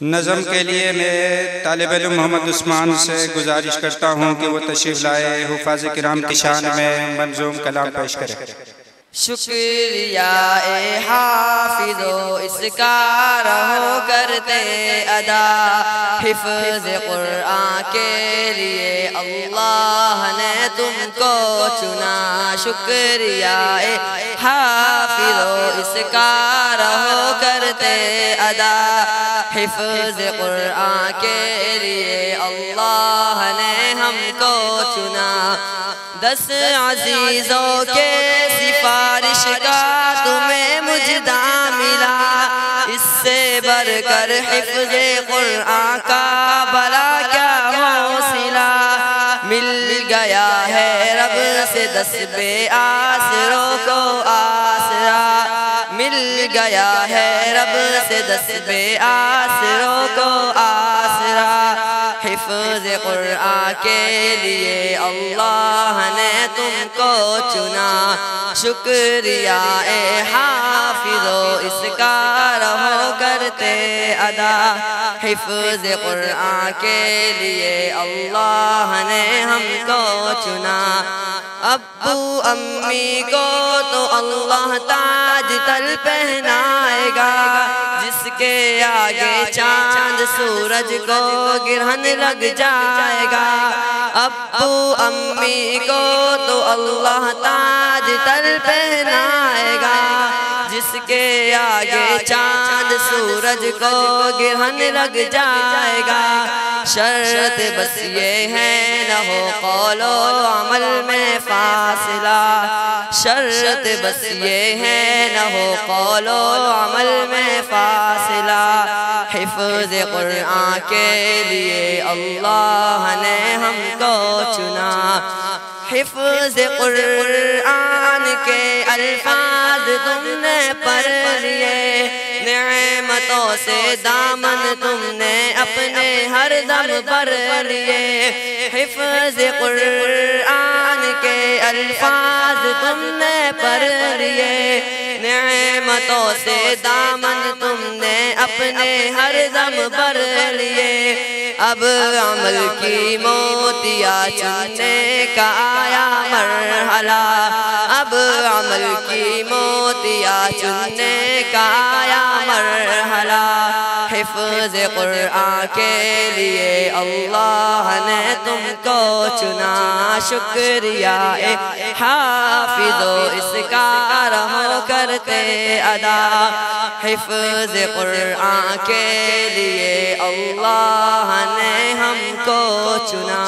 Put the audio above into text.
نظم کے لیے میں طالب علم محمد عثمان سے گزارش کرتا ہوں کہ وہ تشریف لائے حفاظ کرام کی شان میں منظوم کلام پیش کریں۔ شکریہ اے حافظو اس کا رہو کرتے ادا، حفظ قرآن کے لیے اللہ نے تم کو چنا۔ شکریہ اے حافظو اس کا رہو کرتے ادا، حفظ قرآن کے لیے اللہ نے ہم کو چنا۔ 10 عزیزوں کے سفارش کا تمہیں مجدہ ملا، اس سے بڑھ کر حفظ قرآن کا بلا کیا حوصلہ۔ مل گیا ہے رب سے 10 بے آسروں کو آسرا، مل گیا ہے رب سے 10 بے آسروں کو آسرا۔ حفظ قرآن کے لیے اللہ نے تم کو چنا۔ شکریہ اے حافظو اس کا رہو کرتے ادا، حفظ قرآن کے لیے اللہ نے ہم کو چنا۔ ابو امی کو تو اللہ تاج تل پہنائے گا، جس کے آگے چاند سورج کو گرہن لگ جائے گا۔ ابو امی کو تو اللہ تاج تل پہنائے گا، جس کے آگے چاند سورج کو گرہن لگ جائے گا۔ شرط بس یہ ہے نہ ہو قول و عمل میں فاصلہ، شرط بس یہ ہے نہ ہو قول و عمل میں فاصلہ۔ حفظ قرآن کے لیے اللہ نے ہم کو چنا۔ حفظ قرآن کے الفاظ تم نے پڑھ لیے، نعمتوں سے دامن تم نے اپنے ہر دم بھر لیے۔ حفظ قرآن کے الفاظ تم نے پڑھ لیے، نعمتوں سے دامن تم نے اپنے ہر دم بھر لیے۔ اب عمل کی موتیاں چننے کا آیا مرحلہ، اب عمل کی موتیاں چننے کا آیا مرحلہ۔ حفظ قرآن کے لیے اللہ نے تم کو چنا۔ شکریہ اے حافظو اس کا رہو کرتے ادا، حفظ قرآن کے لیے اللہ نے ہم کو چنا۔